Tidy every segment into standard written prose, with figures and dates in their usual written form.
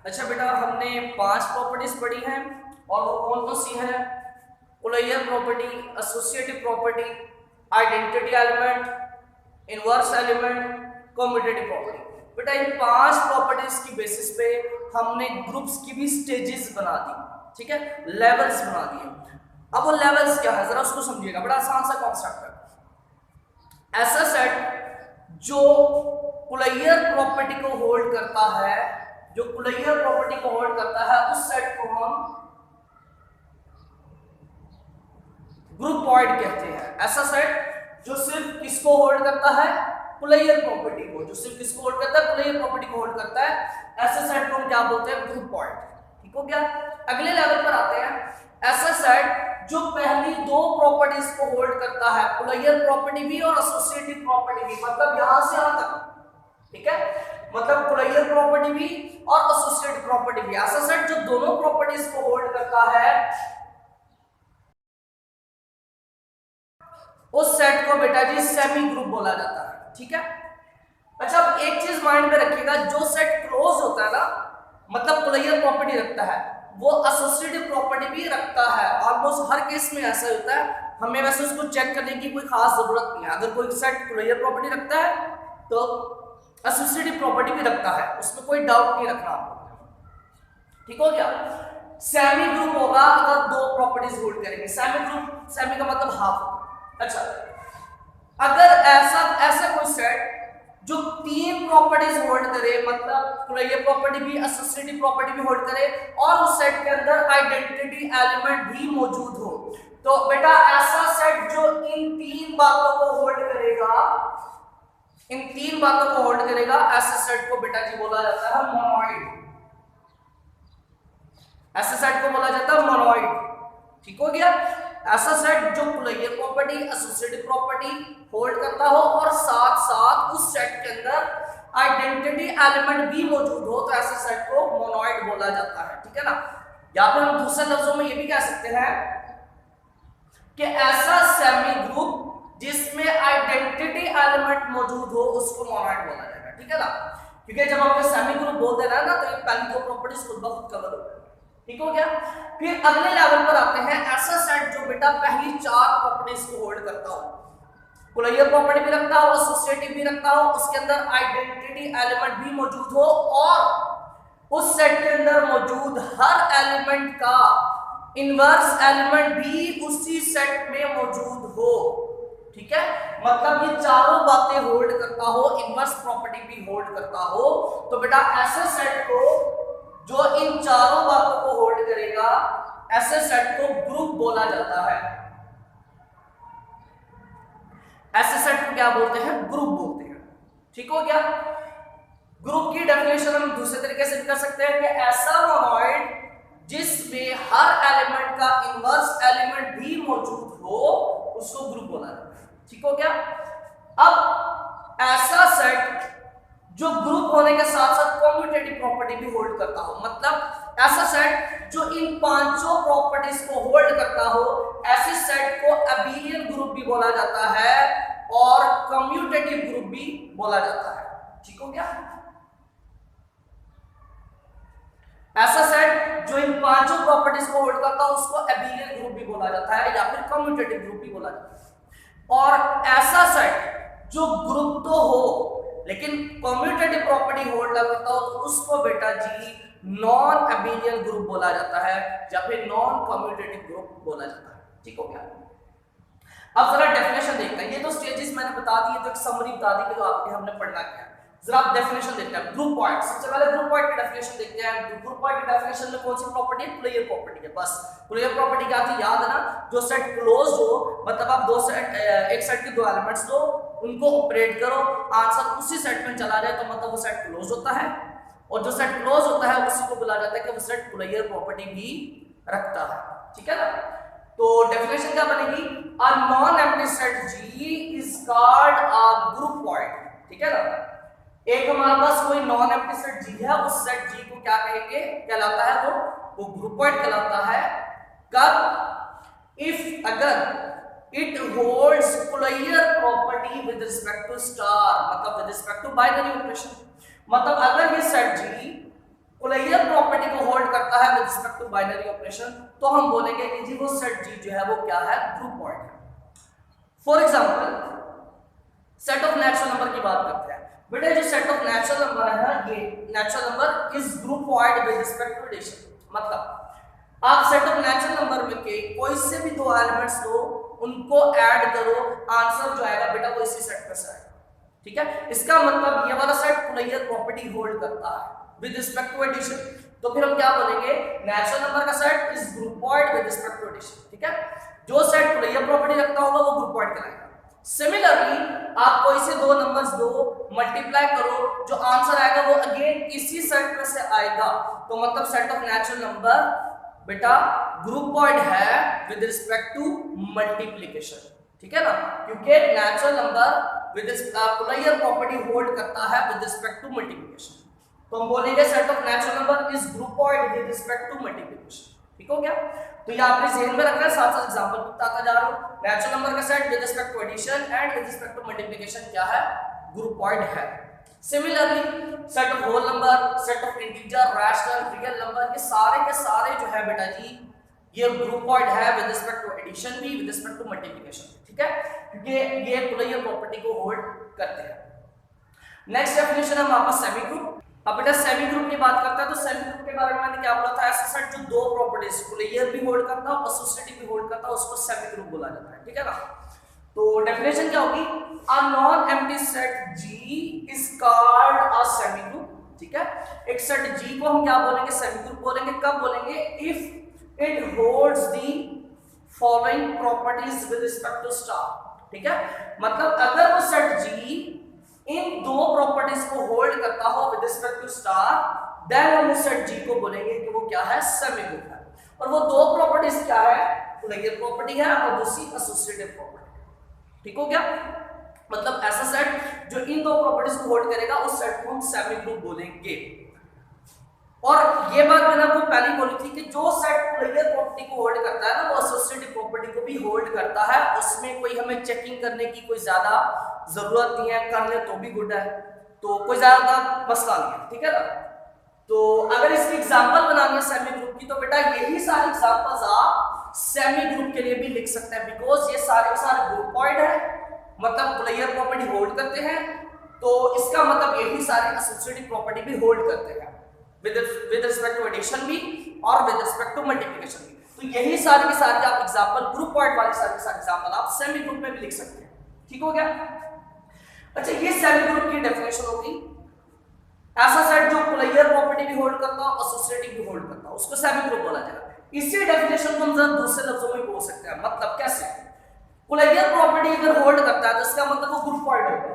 अच्छा बेटा, हमने 5 प्रॉपर्टीज पढ़ी हैं और वो कौन कौन सी हैं? Closure property, associative property, identity element, inverse element, commutative property. बेटा इन 5 प्रॉपर्टीज की बेसिस पे हमने ग्रुप्स की भी स्टेजेस बना दी, ठीक है, लेवल्स बना दिए। अब वो लेवल्स क्या है जरा उसको समझिएगा, बड़ा आसान सा कॉन्सेप्ट है। ऐसा सेट जो कुलैयर प्रॉपर्टी को होल्ड करता है, जो कुलैयर प्रॉपर्टी को होल्ड करता है, उस सेट को हम ग्रुपॉइड कहते हैं। ऐसा सेट जो सिर्फ किसको होल्ड करता है? कुलैयर प्रॉपर्टी को। जो सिर्फ किसको होल्ड करता है? कुलैयर प्रॉपर्टी को होल्ड करता है। ऐसे सेट को हम क्या बोलते हैं? ग्रुपॉइड। ठीक हो गया? अगले लेवल पर आते हैं। ऐसा सेट जो पहली 2 प्रॉपर्टीज को होल्ड करता है, कुलैयर प्रॉपर्टी भी और एसोसिएटिव प्रॉपर्टी भी, मतलब यहां से यहां तक, ठीक है, मतलब कुलैयर प्रॉपर्टी भी और एसोसिएटिव प्रॉपर्टी भी। ऐसा सेट जो दोनों प्रॉपर्टीज को होल्ड करता है, उस सेट को बेटा जी सेमी ग्रुप बोला जाता है। ठीक है? अच्छा, अब एक चीज माइंड में रखिएगा, जो सेट क्लोज होता है ना, मतलब कुलैयर प्रॉपर्टी रखता है, वो एसोसिएटिव प्रॉपर्टी भी रखता है। ऑलमोस्ट हर केस में ऐसा होता है। हमें वैसे उसको चेक करने की कोई खास जरूरत नहीं है। अगर कोई सेट कुलैयर प्रॉपर्टी रखता है तो एसोसिएटिव प्रॉपर्टी भी रखता है, उसमें कोई डाउट नहीं रखना आपको। ठीक हो गया? सेमी ग्रुप होगा अगर 2 प्रॉपर्टीज होल्ड करेंगे। सेमी ग्रुप, सेमी का मतलब हाफ। अच्छा, अगर ऐसा कोई सेट जो 3 प्रॉपर्टीज होल्ड करे, मतलब कुलैयर प्रॉपर्टी भी एसोसिएटिव प्रॉपर्टी भी होल्ड करे और उस सेट के अंदर आइडेंटिटी एलिमेंट भी मौजूद हो, तो बेटा ऐसा सेट जो इन 3 बातों को होल्ड करेगा, इन 3 बातों को होल्ड करेगा, ऐसे सेट को बेटा जी बोला जाता है मोनोइड। ऐसे सेट को बोला जाता है मोनोइड। ठीक हो गया? ऐसा सेट जो कुलैयर प्रॉपर्टी, एसोसिएटिव प्रॉपर्टी होल्ड करता हो और साथ साथ उस सेट के अंदर आइडेंटिटी एलिमेंट भी मौजूद हो, तो ऐसे सेट को मोनोइड बोला जाता है। ठीक है ना? या फिर हम दूसरे लफ्जों में ये भी कह सकते हैं कि ऐसा सेमी ग्रुप जिसमें आइडेंटिटी एलिमेंट मौजूद हो, उसको मोनोइड बोला जाएगा। ठीक है ना? क्योंकि जब हम सेमी ग्रुप बोलते हैं ना, तो ये पहली 2 प्रॉपर्टीज खुद ब खुद कवर हो। ठीक हो गया? फिर अगले लेवल पर आते हैं। ऐसा सेट जो बेटा पहली 4 प्रॉपर्टीज को होल्ड करता हो, कुलैयर प्रॉपर्टी भी रखता हो, एसोसिएटिव भी रखता हो, उसके अंदर आइडेंटिटी एलिमेंट भी मौजूद हो और उस सेट के अंदर मौजूद हर एलिमेंट का इनवर्स एलिमेंट भी उसी सेट में मौजूद हो। ठीक है? मतलब ये चारों बातें होल्ड करता हो, इनवर्स प्रॉपर्टी भी होल्ड करता हो, तो बेटा ऐसे सेट को जो इन चारों बातों को होल्ड करेगा, ऐसे सेट को ग्रुप बोला जाता है। ऐसे सेट को क्या बोलते हैं? ग्रुप बोलते हैं। ठीक हो गया? ग्रुप की डेफिनेशन हम दूसरे तरीके से भी कर सकते हैं कि ऐसा मोनोइड जिसमें हर एलिमेंट का इनवर्स एलिमेंट भी मौजूद हो, उसको ग्रुप बोला जाता है। ठीक हो गया? अब ऐसा सेट जो ग्रुप होने के साथ साथ कम्यूटेटिव प्रॉपर्टी भी होल्ड करता हो, मतलब ऐसा सेट जो इन 5 प्रॉपर्टीज को होल्ड करता हो, ऐसे सेट को अबेलियन ग्रुप भी बोला जाता है और कम्यूटेटिव ग्रुप भी बोला जाता है। ठीक हो गया? ऐसा सेट जो इन 5 प्रॉपर्टीज को होल्ड करता हो, उसको अबेलियन ग्रुप भी बोला जाता है या फिर कम्यूटेटिव ग्रुप भी बोला जाता है। और ऐसा सेट जो ग्रुप तो हो लेकिन कम्यूटेटिव प्रॉपर्टी होल्ड ना करता हो, तो उसको बेटा जी नॉन अबेलियन ग्रुप बोला जाता है या फिर नॉन कम्यूटेटिव ग्रुप बोला जाता है। ठीक हो गया? अब जरा डेफिनेशन देखते हैं। ये तो स्टेजेस मैंने बता दी, तो एक समरी बता दी कि जो आपके हमने पढ़ना क्या है। जरा आप डेफिनेशन देखते हैं। ग्रुप पॉइंट, सबसे पहले ग्रुप पॉइंट की डेफिनेशन देखते हैं। ग्रुप पॉइंट की डेफिनेशन में कौन सी प्रॉपर्टी है? कुलैयर प्रॉपर्टी है। बस कुलैयर प्रॉपर्टी क्या थी याद है ना? जो सेट क्लोज हो, मतलब आप एक सेट के 2 एलिमेंट्स दो, उनको ऑपरेट करो, आंसर उसी सेट में चला जाए, तो मतलब वो सेट क्लोज होता है। और जो सेट क्लोज होता है उसी को बोला जाता है कि वो सेट कुलैयर प्रॉपर्टी भी रखता है। ठीक है ना? तो डेफिनेशन क्या बनेगी? अ non empty set G is called a group point. ठीक है ना? एक हमारे पास कोई नॉन एम्प्टी सेट G है, उस सेट G को क्या कहेंगे? कहलाता है वो ग्रुप पॉइंट कहलाता है। कब? इफ अगर it holds closure property with respect to star, मतलब with respect to binary operation. मतलब अगर ये सेट G कुलैयर प्रॉपर्टी को होल्ड करता है with respect to binary operation, तो हम बोलेंगे कि जी वो सेट जी जो है वो क्या है, ग्रुप पॉइंट है। For example set of natural number की बात करते हैं। बेटा जो सेट ऑफ नेचुरल नंबर है, ये natural number is groupoid with respect to addition. मतलब आप सेट ऑफ नेचुरल नंबर में के कोई से भी दो एलिमेंट्स लो, उनको ऐड करो, आंसर जो आएगा बेटा वो इसी सेट में से आएगा। ठीक है, इसका मतलब ये वाला सेट कुलैयर प्रॉपर्टी होल्ड करता है विद रिस्पेक्ट टू एडिशन। तो फिर हम क्या बोलेंगे, नेचुरल नंबर का set is groupoid with respect to addition. ठीक है, जो सेट कुलैयर प्रॉपर्टी रखता होगा वो ग्रुप पॉइंट कहलाएगा। सिमिलरली आप कोई से दो नंबर्स दो, मल्टीप्लाई करो, जो आंसर आएगा वो अगेन इसी सेट में से आएगा। तो मतलब सेट ऑफ नेचुरल नंबर बेटा ग्रुप पॉइंट है विद रिस्पेक्ट टू मल्टीप्लिकेशन। ठीक है ना, क्योंकि natural number with closure property hold करता है विद रिस्पेक्ट टू मल्टीप्लिकेशन। तो हम बोलेंगे set of natural number is groupoid with respect to multiplication. ठीक हो गया, तो ये आपने ज़हन में रखना है, साथ साथ एग्जांपल बताता जा रहा हूं। नेचुरल नंबर का set with respect to addition and with respect to multiplication क्या है, ग्रुप पॉइंट है। Similarly set of whole number, set of integer, rational, real number, ये सारे के सारे जो है बेटा जी ये ग्रुप पॉइंट है विद रिस्पेक्ट टू एडिशन भी, विद रिस्पेक्ट टू मल्टीप्लिकेशन। ठीक है, क्योंकि ये कुलैयर प्रॉपर्टी को होल्ड करते हैं। नेक्स्ट डेफिनेशन है हमारे पास सेमी ग्रुप। अब बेटा सेमी ग्रुप की बात करते हैं, तो सेमी ग्रुप के बारे में मैंने क्या बोला था, ऐसा सेट जो दो प्रॉपर्टीज कुलैयर भी होल्ड करता है और एसोसिएटिव भी होल्ड करता है, उसको सेमी ग्रुप बोला जाता है। ठीक है ना, तो डेफिनेशन क्या होगी, a non empty set G is called a semigroup. ठीक है, एक सेट जी को हम क्या बोलेंगे, सेमी ग्रुप बोलेंगे। कब बोलेंगे, if it holds the following properties with respect to star. ठीक है, मतलब अगर वो सेट जी इन दो प्रॉपर्टीज को होल्ड करता हो with respect to star, then हम उस सेट जी को बोलेंगे कि वो क्या है, सेमी ग्रुप है। और वो दो प्रॉपर्टीज क्या है, कुलैयर प्रॉपर्टी है और दूसरी एसोसिएटिव प्रॉपर्टी। ठीक हो गया, मतलब ऐसा सेट जो इन दो प्रॉपर्टीज को होल्ड करेगा उस सेट को हम सेमी ग्रुप बोलेंगे। और ये बात मैंने आपको पहले बोली थी कि जो सेट कुलैयर प्रॉपर्टी को होल्ड करता है ना, वो एसोसिएटिव प्रॉपर्टी को भी होल्ड करता है। उसमें कोई हमें चेकिंग करने की कोई ज्यादा जरूरत नहीं है, कर ले तो भी गुड है, तो कोई ज्यादा मसला नहीं है। ठीक है ना, तो अगर इसकी एग्जांपल बनानी है सेमी ग्रुप की, तो बेटा यही सारे एग्जांपल्स आप सेमी ग्रुप के लिए भी लिख सकते हैं, बिकॉज ये सारे ग्रुप पॉइंट है, मतलब कुलैयर प्रॉपर्टी होल्ड करते हैं, तो इसका मतलब यही सारे एसोसिएटिव प्रॉपर्टी भी होल्ड करते हैं विद रिस्पेक्ट टू एडिशन भी और विद रिस्पेक्ट टू मल्टीप्लिकेशन भी। तो यही सारे के सारे आप एग्जांपल ग्रुप पॉइंट वाले सारे के सारे एग्जांपल आप सेमी ग्रुप में भी लिख सकते हैं। ठीक हो गया, अच्छा ये सेमी ग्रुप की डेफिनेशन होगी, ऐसा सेट जो कुलैयर प्रॉपर्टी भी होल्ड करता हो, एसोसिएटिव भी होल्ड करता हो, उसको सेमी ग्रुप बोला जाएगा। इसी डेफिनेशन को हम जरा दूसरे लफ्जों में बोल सकते हैं, मतलब कैसे, कुलैयर प्रॉपर्टी अगर होल्ड करता है तो इसका मतलब वो ग्रुप पॉइंट होगा।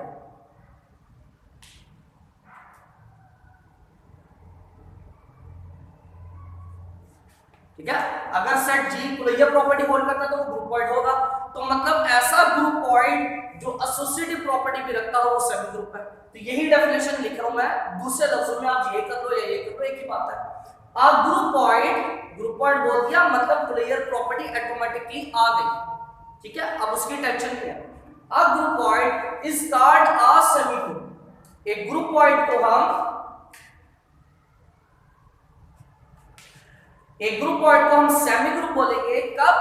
ठीक है, अगर सेट जी कुलैयर प्रॉपर्टी होल्ड करता है तो वो ग्रुप पॉइंट होगा, तो मतलब ऐसा ग्रुप पॉइंट जो एसोसिएटिव प्रॉपर्टी भी रखता हो वो सेमी ग्रुप है। तो यही डेफिनेशन लिख रहा हूं मैं, दूसरे लफ्जों में आप ये कर लो या ये कर लो, एक ही बात है। आप ग्रुप पॉइंट बोल दिया, मतलब कुलैयर प्रॉपर्टी ऑटोमेटिकली आ गई। ठीक है, अब उसकी टेंशन क्या है, a groupoid is called a semigroup. एक ग्रुप पॉइंट को हम सेमी ग्रुप बोलेंगे कब,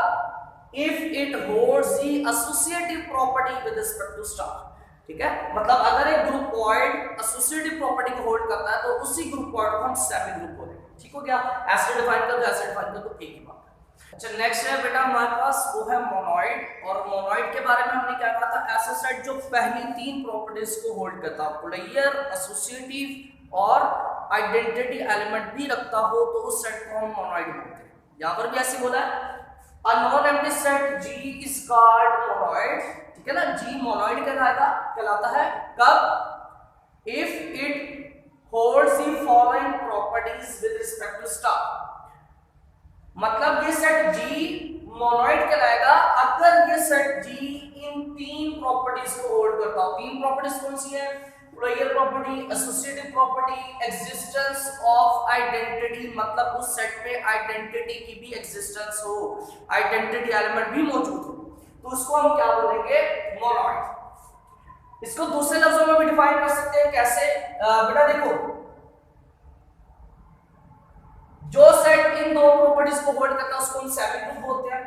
if it holds the associative property with respect to star. ठीक है, मतलब अगर एक ग्रुप पॉइंट एसोसिएटिव प्रॉपर्टी को होल्ड करता है तो उसी ग्रुप पॉइंट को हम सेमी ग्रुप बोलेंगे। ठीक हो गया, ऐसे डिफाइन कर दो, ऐसे डिफाइन कर दो, एक ही बात है। अच्छा नेक्स्ट है बेटा हमारे पास वो है मोनोइड, और मोनोइड के बारे में हमने क्या कहा था, ऐसा सेट जो पहली तीन प्रॉपर्टीज को होल्ड करता हो, कुलैयर, एसोसिएटिव और आइडेंटिटी एलिमेंट भी रखता हो, तो उस सेट को हम मोनोइड बोलते हैं। यहां पर भी ऐसे बोला है, a non-empty set G is called monoid। ठीक है ना, G monoid कहलाता है कब, if it holds the following properties with respect to star। मतलब ये सेट G monoid कहलाएगा अगर ये सेट G इन तीन प्रॉपर्टीज को होल्ड करता हो। तीन प्रॉपर्टीज कौन सी है, closure property, associative property, existence of identity, मतलब उस सेट पे आइडेंटिटी की भी एग्जिस्टेंस हो, आइडेंटिटी एलिमेंट भी मौजूद हो, तो उसको हम क्या बोलेंगे, मोनोइड। इसको दूसरे लफ्जों में भी डिफाइन कर सकते हैं, कैसे बेटा देखो, इन दो प्रॉपर्टीज को होल्ड करता है उसको हम सेमी ग्रुप बोलते हैं।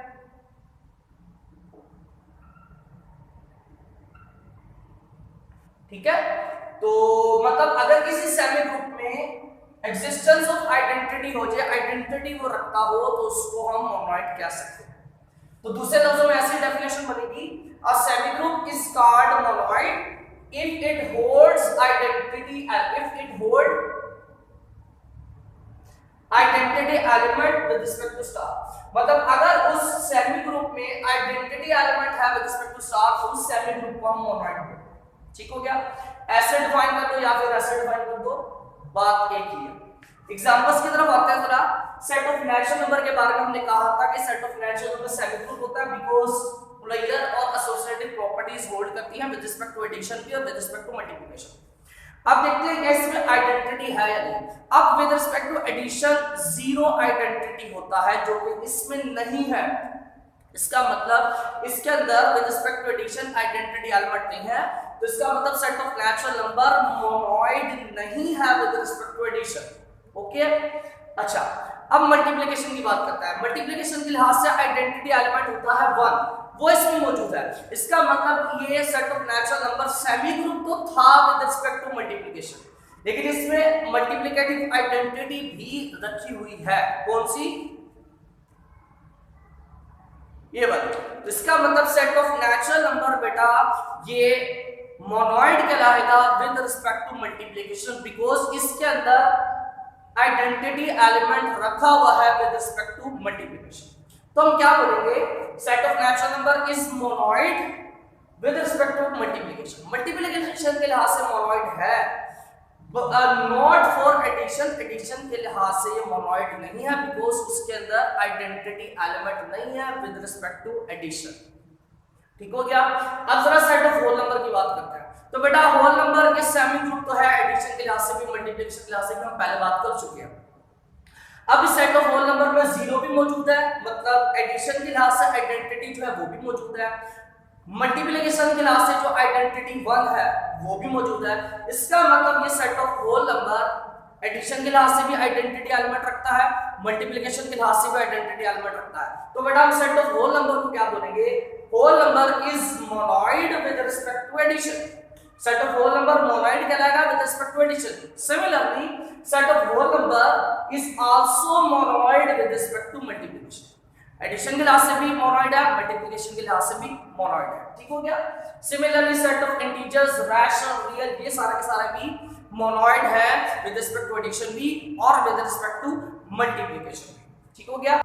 ठीक है, तो मतलब अगर किसी सेमी ग्रुप में एग्जिस्टेंस ऑफ आइडेंटिटी हो जाए, आइडेंटिटी वो रखता हो, तो उसको हम मोनोइड कह सकते हैं। तो दूसरे लफ्जों में ऐसी डेफिनेशन बनेगी, a semigroup is called monoid if it holds identity element with respect to star. मतलब अगर उस सेमी ग्रुप में आइडेंटिटी एलिमेंट है विद रिस्पेक्ट टू स्टार, तो उस सेमी ग्रुप को हम मोनोइड बोलते हैं। ठीक हो गया, ऐसे डिफाइन कर दो या फिर ऐसे डिफाइन कर दो, बात एक ही है। एग्जांपल्स की तरफ आते हैं जरा। सेट ऑफ नेचुरल नंबर के बारे में हमने कहा था कि set of natural number semi group होता है बिकॉज़ प्लेयर और एसोसिएटिव प्रॉपर्टीज होल्ड करती हैं विद रिस्पेक्ट टू एडिशन भी और विद रिस्पेक्ट टू मल्टीप्लिकेशन। अब देखते हैं कि इसमें आइडेंटिटी है या नहीं। अब with respect to addition zero identity होता है, जो कि इसमें नहीं है। इसका मतलब इसके अंदर with respect to addition identity element नहीं है, तो इसका मतलब set of natural number monoid नहीं है with respect to addition. Okay, अच्छा अब मल्टीप्लिकेशन की बात करता है। मल्टीप्लिकेशन के लिहाज से आइडेंटिटी एलिमेंट होता है 1, वो इसमें मौजूद है। इसका मतलब ये set of natural number semi group तो था विद रिस्पेक्ट टू मल्टीप्लिकेशन, लेकिन इसमें मल्टीप्लिकेटिव आइडेंटिटी भी रखी हुई है। कौन सी? ये वाली। तो इसका मतलब सेट ऑफ नेचुरल नंबर बेटा ये मोनोइड कहलाएगा with respect to multiplication because इसके अंदर आइडेंटिटी एलिमेंट रखा हुआ है विद रिस्पेक्ट टू मल्टीप्लिकेशन। तो हम क्या बोलेंगे? Set of natural number is monoid with respect to multiplication. Multiplication के लिहाज से मोनोइड है, नॉट फॉर एडिशन। एडिशन के लिहाज से ये मोनोइड नहीं है बिकॉज उसके अंदर आइडेंटिटी एलिमेंट नहीं है विद रिस्पेक्ट टू एडिशन। ठीक हो गया। अब जरा सेट ऑफ होल नंबर की बात करते हैं। तो बेटा होल नंबर के सेमी ग्रुप तो है, एडिशन के लिहाज से भी मल्टीप्लिकेशन के लिहाज से भी हम पहले बात कर चुके हैं। अब इस सेट ऑफ होल नंबर में जीरो भी मौजूद है, मतलब एडिशन के लिहाज से आइडेंटिटी जो है वो भी मौजूद है। मल्टीप्लिकेशन के लिहाज से जो आइडेंटिटी 1 है वो भी मौजूद है। इसका मतलब ये set of whole number addition के लिहाज से भी आइडेंटिटी एलिमेंट रखता है, मल्टीप्लिकेशन के लिहाज से भी आइडेंटिटी एलिमेंट रखता है। तो बेटा हम सेट ऑफ होल नंबर को क्या बोलेंगे? Whole number is monoid with respect to addition. Set of whole number monoid कहलाएगा with respect to addition. Similarly set of whole number is also monoid with respect to multiplication. Addition के लिहाज से भी monoid है, multiplication के लिहाज से भी मोनोइड है। ठीक हो गया। Similarly set of integers rational real ये सारे के सारे भी मोनोइड है विद रिस्पेक्ट टू एडिशन भी और विद रिस्पेक्ट टू मल्टीप्लिकेशन भी। ठीक हो गया।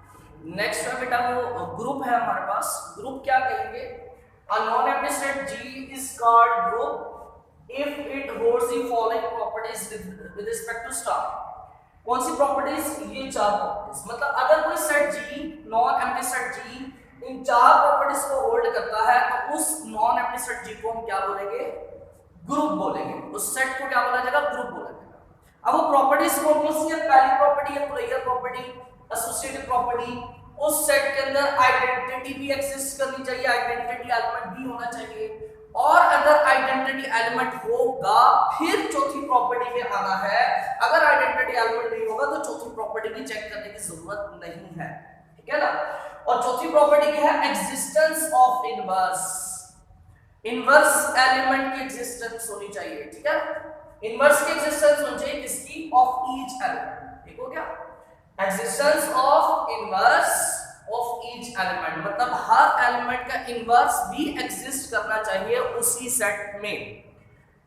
नेक्स्ट है बेटा वो ग्रुप है हमारे पास। ग्रुप क्या कहेंगे? अ non empty set G is called group if it holds the following properties with respect to star। कौन सी प्रॉपर्टीज? ये चार प्रॉपर्टीज। मतलब अगर कोई set G non empty set G इन चार प्रॉपर्टीज को होल्ड करता है तो उस नॉन एम्प्टी सेट G को हम क्या बोलेंगे? ग्रुप बोलेंगे। उस सेट को क्या बोला जाएगा? ग्रुप बोला जाएगा। अब वो प्रॉपर्टीज कौन कौन सी है? पहली प्रॉपर्टी है प्लेयर प्रॉपर्टी, एसोसिएटिव प्रॉपर्टी। उस सेट के अंदर आइडेंटिटी भी एग्जिस्ट करनी चाहिए, आइडेंटिटी एलिमेंट भी होना चाहिए, और अगर आइडेंटिटी एलिमेंट होगा फिर चौथी प्रॉपर्टी में आना है। अगर आइडेंटिटी एलिमेंट नहीं होगा तो चौथी प्रॉपर्टी भी चेक करने की जरूरत नहीं है। ठीक है ना। और चौथी प्रॉपर्टी क्या है? Existence of inverse. Inverse element की एग्जिस्टेंस होनी चाहिए। ठीक है, इनवर्स की एग्जिस्टेंस होनी चाहिए किसकी? Of each element. ठीक हो गया। Existence of inverse of each element, मतलब हर एलिमेंट का इनवर्स भी एग्जिस्ट करना चाहिए उसी सेट में।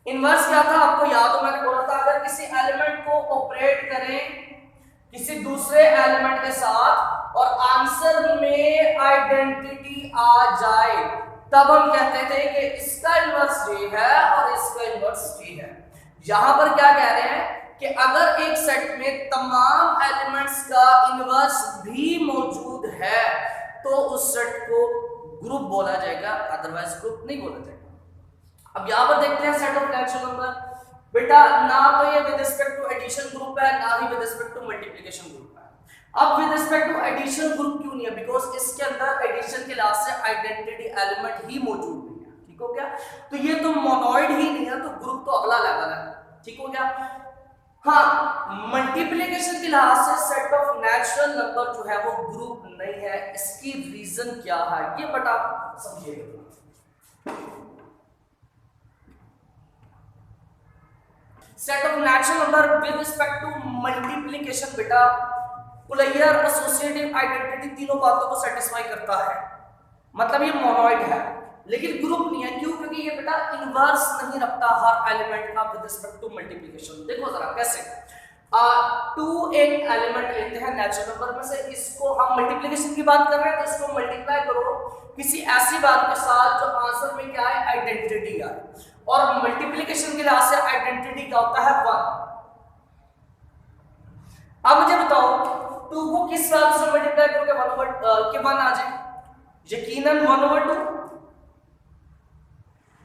इनवर्स क्या था आपको याद हो? मैंने बोला था अगर किसी एलिमेंट को ऑपरेट करें किसी दूसरे एलिमेंट के साथ और आंसर में आइडेंटिटी आ जाए तब हम कहते थे कि इसका इनवर्स ये है और इसका इनवर्स ये है। यहां पर क्या कह रहे हैं कि अगर एक सेट में तमाम एलिमेंट्स का इनवर्स भी मौजूद है तो उस सेट को ग्रुप बोला जाएगा, अदरवाइज ग्रुप नहीं बोला जाएगा। अब यहां पर देखते हैं सेट ऑफ नेचुरल नंबर। बेटा ना तो ये with respect to addition group है, ना ही with respect to multiplication group है। अब with respect to addition group क्यों नहीं है? बिकॉज इसके अंदर एडिशन के लिहाज से आइडेंटिटी एलिमेंट ही मौजूद नहीं है। ठीक हो गया। तो ये तो मोनोइड ही नहीं है, तो ग्रुप तो अगला लेवल है। ठीक हो गया। हाँ, मल्टीप्लिकेशन के लिहाज से सेट ऑफ नेचुरल नंबर जो है वो ग्रुप नहीं है। इसकी रीजन क्या है ये बता समझिएगा। Set of natural number with respect to multiplication बेटा कुलैयर एसोसिएटिव आइडेंटिटी तीनों बातों को सेटिस्फाई करता है। मतलब ये मोनोइड है लेकिन ग्रुप नहीं है। क्यों? क्योंकि ये बेटा इनवर्स नहीं रखता हर एलिमेंट का विद रिस्पेक्ट टू मल्टीप्लिकेशन। देखो जरा कैसे, 2 एक एलिमेंट लेते हैं नेचुरल नंबर में से, इसको हम मल्टीप्लिकेशन की बात कर रहे हैं तो इसको मल्टीप्लाई करो किसी ऐसी वैल्यू के साथ जो आंसर में क्या है आइडेंटिटी आए। और मल्टीप्लिकेशन के लिहाज से आइडेंटिटी क्या होता है 1। अब मुझे बताओ 2 को किस वैल्यू से मल्टीप्लाई करोगे 1 आ जाए? यकीनन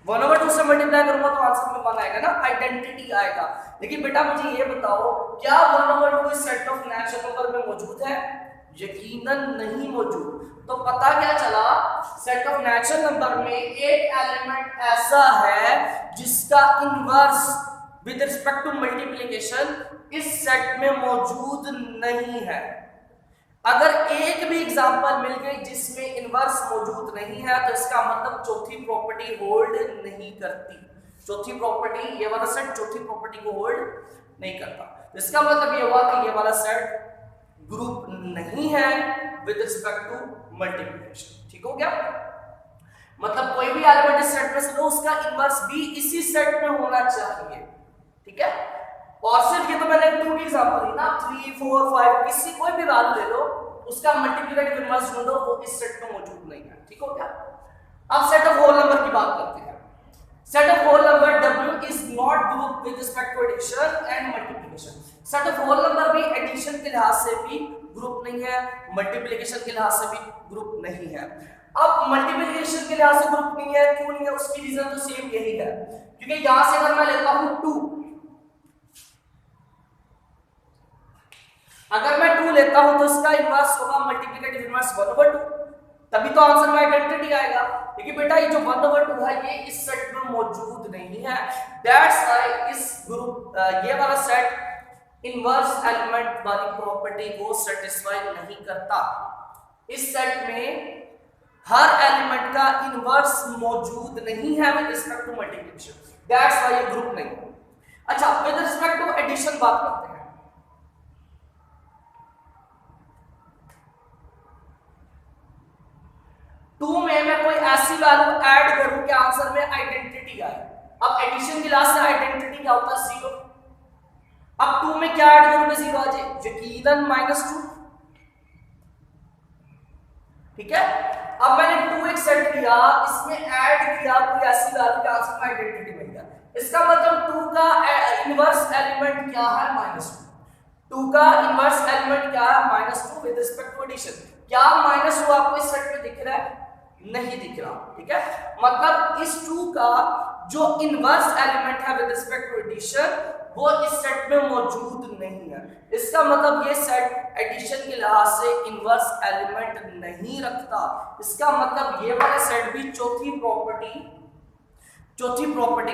1/2 से मल्टीप्लाई करूंगा तो आंसर में 1 आएगा ना, आइडेंटिटी आएगा। लेकिन बेटा मुझे ये बताओ क्या 1/2 इस सेट ऑफ नेचुरल नंबर में मौजूद है? यकीनन नहीं मौजूद। तो पता क्या चला, सेट ऑफ नेचुरल नंबर में एक एलिमेंट ऐसा है जिसका inverse with respect to multiplication इस सेट में मौजूद नहीं है। अगर एक भी एग्जांपल मिल गई जिसमें इनवर्स मौजूद नहीं है तो इसका मतलब चौथी प्रॉपर्टी होल्ड नहीं करती। चौथी प्रॉपर्टी, ये वाला सेट चौथी प्रॉपर्टी को होल्ड नहीं करता। इसका मतलब ये हुआ कि ये वाला सेट ग्रुप नहीं है विद रिस्पेक्ट टू मल्टीप्लिकेशन। ठीक हो गया? मतलब कोई भी एलिमेंट इस सेट में से लो उसका इनवर्स भी इसी सेट में होना चाहिए। ठीक है? और सिर्फ ये तो मैंने 2 की एग्जांपल दी ना, 3 4 5 किसी कोई भी वैल्यू ले लो उसका मल्टीप्लिकेटिव इनवर्स ढूंढो वो इस सेट में मौजूद नहीं है। ठीक हो गया? अब सेट ऑफ होल नंबर की बात करते हैं। Set of whole number W is not group with respect to addition and multiplication. Set of whole number भी एडिशन के लिहाज से भी ग्रुप नहीं है, मल्टीप्लिकेशन के लिहाज से भी ग्रुप नहीं है। अब मल्टीप्लिकेशन के लिहाज से ग्रुप नहीं है, क्यों नहीं है? उसकी रीजन तो सेम यही है क्योंकि यहां से अगर मैं लेता हूं 2, अगर मैं 2 लेता हूं तो इसका इनवर्स होगा मल्टीप्लिकेटिव इनवर्स 1/2, तभी तो आंसर में आइडेंटिटी आएगा। लेकिन बेटा ये जो 1/2 है ये इस सेट में मौजूद नहीं है। दैट्स व्हाई इस ग्रुप ये वाला सेट इनवर्स एलिमेंट वाली प्रॉपर्टी को सेटिस्फाई नहीं करता। इस सेट में हर एलिमेंट का इनवर्स मौजूद नहीं है with respect to multiplication. That's why ये ग्रुप नहीं। अच्छा, विद रिस्पेक्ट टू एडिशन बात करते हैं। 2 में मैं कोई ऐसी वैल्यू ऐड करूं कि आंसर में आइडेंटिटी आए। अब एडिशन की लास्ट से आइडेंटिटी क्या होता है? 0। अब 2 में क्या ऐड करूं कि 0 आ जाए? यकीनन -2। ठीक है? अब मैंने 2 एक सेट लिया, इसमें ऐड किया कोई ऐसी वैल्यू कि आंसर में आइडेंटिटी मिल गया। इसका मतलब 2 का इनवर्स एलिमेंट क्या है? -2। 2 का इनवर्स एलिमेंट क्या है? -2 विद रिस्पेक्ट टू एडिशन। क्या -2 आपको इस सेट में दिख रहा है? नहीं दिख रहा। ठीक है? मतलब इस 2 का जो इनवर्स एलिमेंट है विद रिस्पेक्ट टू एडिशन वो इस सेट में मौजूद नहीं है। इसका मतलब ये सेट एडिशन के लिहाज से इनवर्स एलिमेंट नहीं रखता। इसका मतलब ये वाला सेट भी चौथी प्रॉपर्टी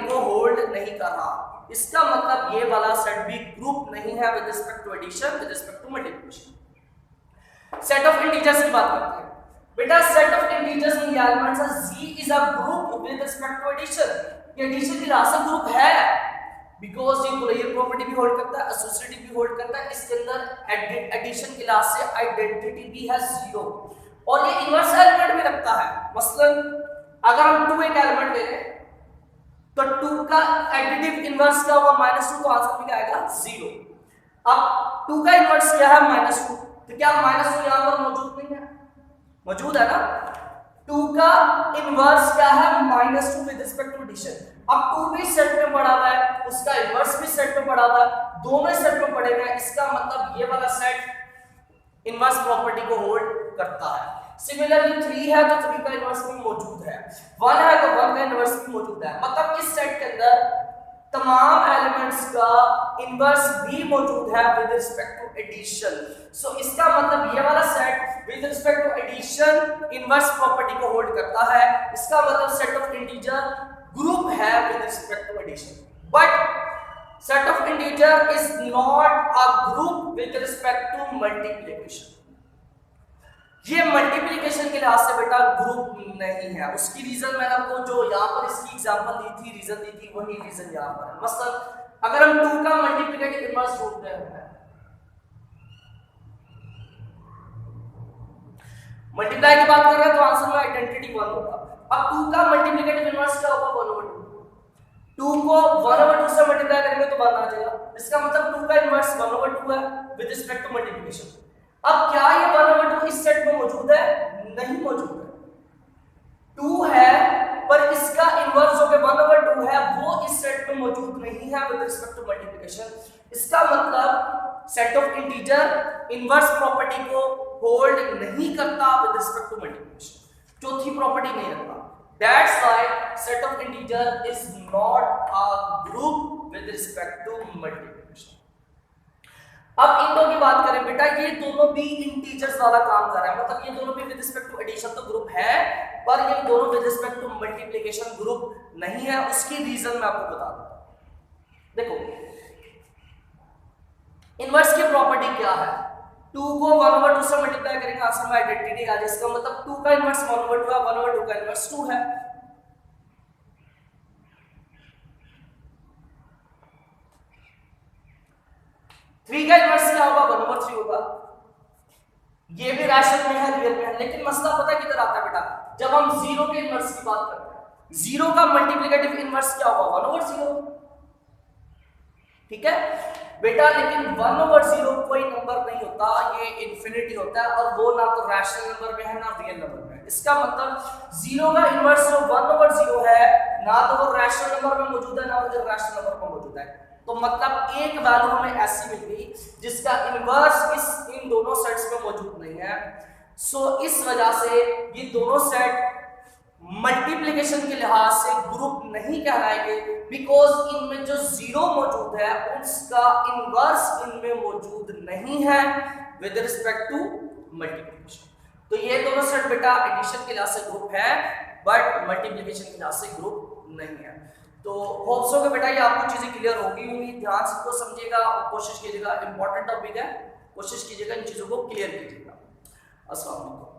को होल्ड नहीं कर रहा। इसका मतलब ये वाला सेट भी ग्रुप नहीं है with respect to addition, with respect to multiplication. Set of integers की बात करते हैं। बेटा सेट ऑफ इंटीजर्स में ये एलिमेंट्स है G is a group with respect to addition. ये एडिशन की लिहाज से ग्रुप है बिकॉज़ ये कुलैयर प्रॉपर्टी भी होल्ड करता है, एसोसिएटिव भी होल्ड करता है। इसके अंदर एडिशन के लिहाज से आइडेंटिटी भी है 0 और ये इनवर्स एलिमेंट भी रखता है। मसलन अगर हम 2 एक एलिमेंट ले लें तो 2 का एडिटिव इनवर्स क्या होगा? -2, तो आंसर में क्या आएगा? 0। अब 2 का इनवर्स क्या है? -2, तो क्या -2 यहां पर मौजूद नहीं है? मौजूद है ना। 2 का इनवर्स क्या है? -2 विद रिस्पेक्ट टू एडिशन। अब 2 भी सेट में पड़ा हुआ है, उसका इनवर्स भी सेट में पड़ा हुआ है, दोनों सेट में पड़े हुए हैं। इसका मतलब ये वाला सेट इनवर्स प्रॉपर्टी को होल्ड करता है। सिमिलरली 3 है तो 3 का इनवर्स भी मौजूद है, 1 है तो 1 का इनवर्स भी मौजूद है। मतलब इस सेट के अंदर तमाम एलिमेंट्स का इनवर्स भी मौजूद है with respect to addition. So इसका मतलब ये वाला set with respect to addition inverse property को होल्ड करता है। इसका मतलब सेट ऑफ इंटीजर ग्रुप है with respect to addition. But set of integer is not a group with respect to multiplication. ये मल्टीप्लिकेशन के लिहाज से बेटा ग्रुप नहीं है। उसकी रीजन मैंने आपको जो यहाँ पर इसकी एग्जांपल दी थी, रीजन दी थी, वही रीजन यहाँ पर है। मतलब अगर हम 2 का मल्टीप्लिकेटिव इनवर्स ढूंढते हैं, मल्टीप्लाई की बात कर रहे हैं तो आंसर में आइडेंटिटी 1 होगा। अब 2 का मल्टीप्लिकेटिव इनवर्स क्या होगा? 1/2। 2 को 1/2 से मल्टीप्लाई करेंगे तो 1 आ जाएगा। इसका मतलब 2 का इनवर्स 1/2 है विद रिस्पेक्ट टू मल्टीप्लिकेशन। अब क्या ये 1/2 इस सेट में मौजूद है? नहीं मौजूद है। 2 है पर इसका इनवर्स जो कि 1/2 है वो इस सेट में मौजूद नहीं है विद रिस्पेक्ट टू मल्टीप्लिकेशन। इसका मतलब set of integer inverse property को होल्ड नहीं करता विद रिस्पेक्ट टू मल्टीप्लिकेशन, चौथी प्रॉपर्टी नहीं रखता। That's why set of integer is not a group with respect to multiplication. अब इन दो की बात करें बेटा, ये दोनों भी इंटीजर्स वाला काम कर रहा है, मतलब ये दोनों भी विद रिस्पेक्ट टू एडिशन तो ग्रुप है, पर ये दोनों with respect to multiplication group नहीं है। उसकी रीजन मैं आपको बता दूं। देखो इनवर्स की प्रॉपर्टी क्या है? 2 को 1/2 से मल्टीप्लाई करेंगे आंसर में आइडेंटिटी आ जाए। इसका मतलब 2 का इनवर्स 1/2 है, 1/2 का इनवर्स 2 है। थ्री का इनवर्स क्या होगा? 1/3 होगा। ये भी रैशनल में है, रियल में है, लेकिन मसला पता किधर आता है बेटा? जब हम 0 के इनवर्स की बात करते हैं, 0 का मल्टीप्लिकेटिव इनवर्स क्या होगा? 1/0। ठीक है बेटा, लेकिन 1/0 कोई नंबर नहीं होता, ये इन्फिनिटी होता है, और वो ना तो रैशनल नंबर में है ना रियल नंबर में है। इसका मतलब 0 का इनवर्स जो 1/0 है, ना तो वो रैशनल नंबर में मौजूद है ना वो रैशनल नंबर में मौजूद है। तो मतलब एक वैल्यू हमें ऐसी मिल गई जिसका इनवर्स इन दोनों सेट्स में मौजूद नहीं है। सो इस वजह से ये दोनों सेट मल्टीप्लिकेशन के लिहाज से ग्रुप नहीं कहलाएंगे, बिकॉज इनमें जो 0 मौजूद है उसका इनवर्स इनमें मौजूद नहीं है विद रिस्पेक्ट टू मल्टीप्लिकेशन। तो ये दोनों सेट बेटा एडिशन के लिहाज से ग्रुप है, बट मल्टीप्लिकेशन के लिहाज से ग्रुप नहीं है। तो होप सो कि बेटा ये आपको चीजें क्लियर होगी होंगी। ध्यान से इसको समझिएगा और कोशिश कीजिएगा, इंपॉर्टेंट टॉपिक है, कोशिश कीजिएगा इन चीजों को क्लियर कीजिएगा। अस्सलाम वालेकुम।